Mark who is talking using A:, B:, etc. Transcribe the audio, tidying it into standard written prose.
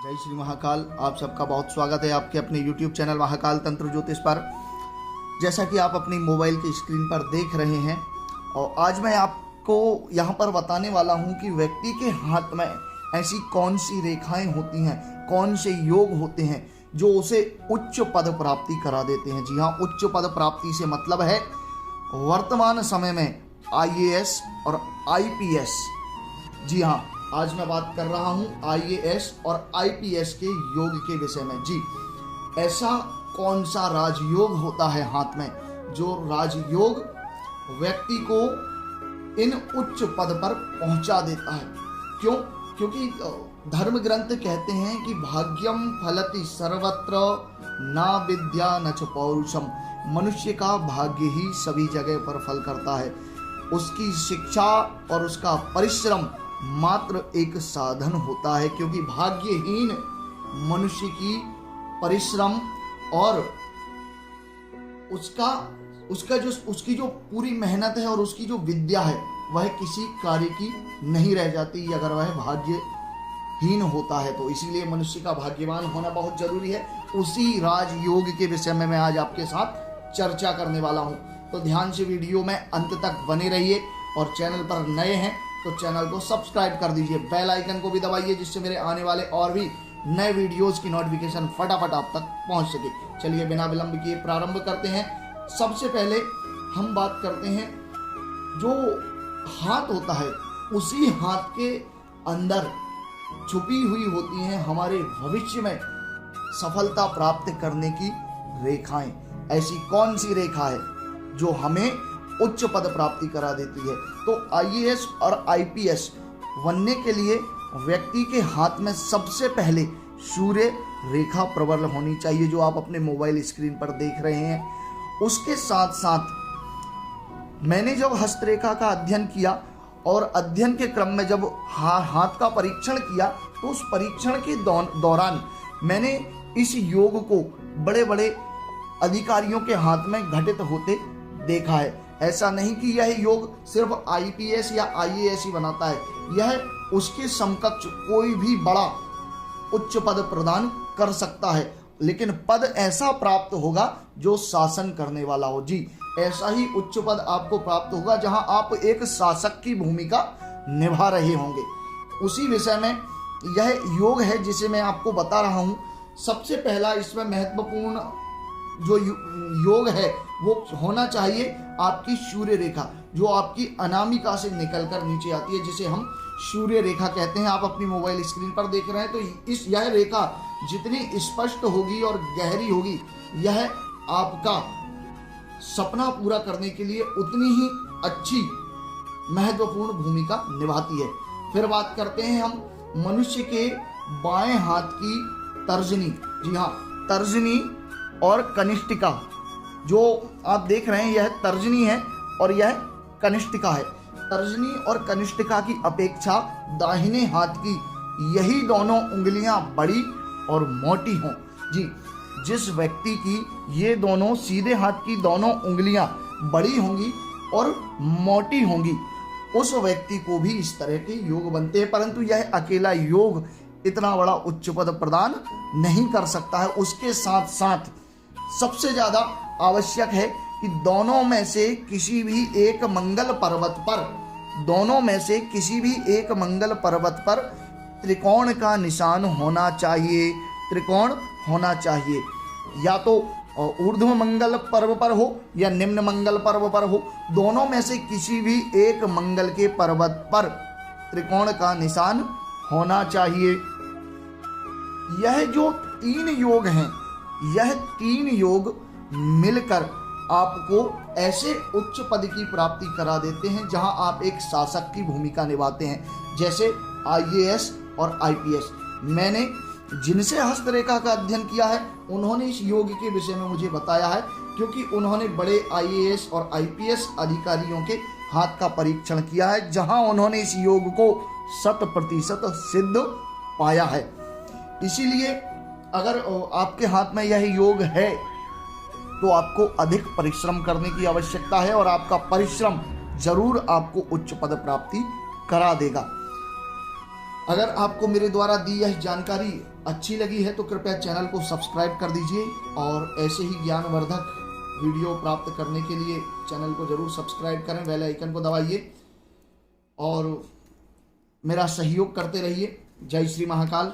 A: जय श्री महाकाल। आप सबका बहुत स्वागत है आपके अपने YouTube चैनल महाकाल तंत्र ज्योतिष पर। जैसा कि आप अपनी मोबाइल की स्क्रीन पर देख रहे हैं, और आज मैं आपको यहाँ पर बताने वाला हूँ कि व्यक्ति के हाथ में ऐसी कौन सी रेखाएं होती हैं, कौन से योग होते हैं जो उसे उच्च पद प्राप्ति करा देते हैं। जी हाँ, उच्च पद प्राप्ति से मतलब है वर्तमान समय में IAS और IPS। जी हाँ, आज मैं बात कर रहा हूँ IAS और IPS के योग के विषय में। जी, ऐसा कौन सा राजयोग होता है हाथ में जो राजयोग व्यक्ति को इन उच्च पद पर पहुंचा देता है? क्यों? क्योंकि धर्म ग्रंथ कहते हैं कि भाग्यम फलति सर्वत्र ना विद्या न च पौरुषम। मनुष्य का भाग्य ही सभी जगह पर फल करता है। उसकी शिक्षा और उसका परिश्रम मात्र एक साधन होता है, क्योंकि भाग्यहीन मनुष्य की परिश्रम और उसकी जो पूरी मेहनत है और उसकी जो विद्या है वह किसी कार्य की नहीं रह जाती अगर वह भाग्यहीन होता है। तो इसीलिए मनुष्य का भाग्यवान होना बहुत जरूरी है। उसी राजयोग के विषय में मैं आज आपके साथ चर्चा करने वाला हूं, तो ध्यान से वीडियो में अंत तक बने रहिए। और चैनल पर नए हैं तो चैनल को सब्सक्राइब कर दीजिए, बेल आइकन को भी दबाइए, जिससे मेरे आने वाले और भी नए वीडियोस की नोटिफिकेशन फटाफट आप तक पहुंच सके। चलिए बिना विलंब किए प्रारंभ करते हैं। सबसे पहले हम बात करते हैं, जो हाथ होता है उसी हाथ के अंदर छुपी हुई होती हैं हमारे भविष्य में सफलता प्राप्त करने की रेखाएं। ऐसी कौन सी रेखा है जो हमें उच्च पद प्राप्ति करा देती है? तो IAS और IPS बनने के लिए व्यक्ति के हाथ में सबसे पहले सूर्य रेखा प्रबल होनी चाहिए, जो आप अपने मोबाइल स्क्रीन पर देख रहे हैं। उसके साथ साथ मैंने जब हस्तरेखा का अध्ययन किया और अध्ययन के क्रम में जब हाथ का परीक्षण किया, तो उस परीक्षण के दौरान मैंने इस योग को बड़े बड़े अधिकारियों के हाथ में घटित होते देखा है। ऐसा नहीं कि यह योग सिर्फ IPS या IAS ही बनाता है, यह उसके समकक्ष कोई भी बड़ा उच्च पद प्रदान कर सकता है, लेकिन पद ऐसा प्राप्त होगा जो शासन करने वाला हो। जी, ऐसा ही उच्च पद आपको प्राप्त होगा जहां आप एक शासक की भूमिका निभा रहे होंगे। उसी विषय में यह योग है जिसे मैं आपको बता रहा हूं। सबसे पहला इसमें महत्वपूर्ण जो योग है वो होना चाहिए आपकी सूर्य रेखा, जो आपकी अनामिका से निकलकर नीचे आती है, जिसे हम सूर्य रेखा कहते हैं। आप अपनी मोबाइल स्क्रीन पर देख रहे हैं, तो यह रेखा जितनी स्पष्ट होगी और गहरी होगी, यह आपका सपना पूरा करने के लिए उतनी ही अच्छी महत्वपूर्ण भूमिका निभाती है। फिर बात करते हैं हम मनुष्य के बाएं हाथ की तर्जनी। जी हाँ, तर्जनी और कनिष्ठिका, जो आप देख रहे हैं यह तर्जनी है और यह कनिष्ठिका है। तर्जनी और कनिष्ठिका की अपेक्षा दाहिने हाथ की यही दोनों उंगलियां बड़ी और मोटी हों। जी, जिस व्यक्ति की ये दोनों सीधे हाथ की दोनों उंगलियां बड़ी होंगी और मोटी होंगी, उस व्यक्ति को भी इस तरह के योग बनते हैं। परंतु यह अकेला योग इतना बड़ा उच्च पद प्रदान नहीं कर सकता है। उसके साथ साथ सबसे ज्यादा आवश्यक है कि दोनों में से किसी भी एक मंगल पर्वत पर त्रिकोण का निशान होना चाहिए। त्रिकोण होना चाहिए, या तो ऊर्ध्व मंगल पर्व पर हो या निम्न मंगल पर्व पर हो, दोनों में से किसी भी एक मंगल के पर्वत पर त्रिकोण का निशान होना चाहिए। यह जो 3 योग हैं, यह 3 योग मिलकर आपको ऐसे उच्च पद की प्राप्ति करा देते हैं जहां आप एक शासक की भूमिका निभाते हैं, जैसे IAS और IPS। मैंने जिनसे हस्तरेखा का अध्ययन किया है उन्होंने इस योग के विषय में मुझे बताया है, क्योंकि उन्होंने बड़े IAS और IPS अधिकारियों के हाथ का परीक्षण किया है, जहां उन्होंने इस योग को 100% सिद्ध पाया है। इसीलिए अगर आपके हाथ में यह योग है तो आपको अधिक परिश्रम करने की आवश्यकता है, और आपका परिश्रम जरूर आपको उच्च पद प्राप्ति करा देगा। अगर आपको मेरे द्वारा दी यह जानकारी अच्छी लगी है तो कृपया चैनल को सब्सक्राइब कर दीजिए और ऐसे ही ज्ञानवर्धक वीडियो प्राप्त करने के लिए चैनल को जरूर सब्सक्राइब करें, बेल आइकन को दबाइए और मेरा सहयोग करते रहिए। जय श्री महाकाल।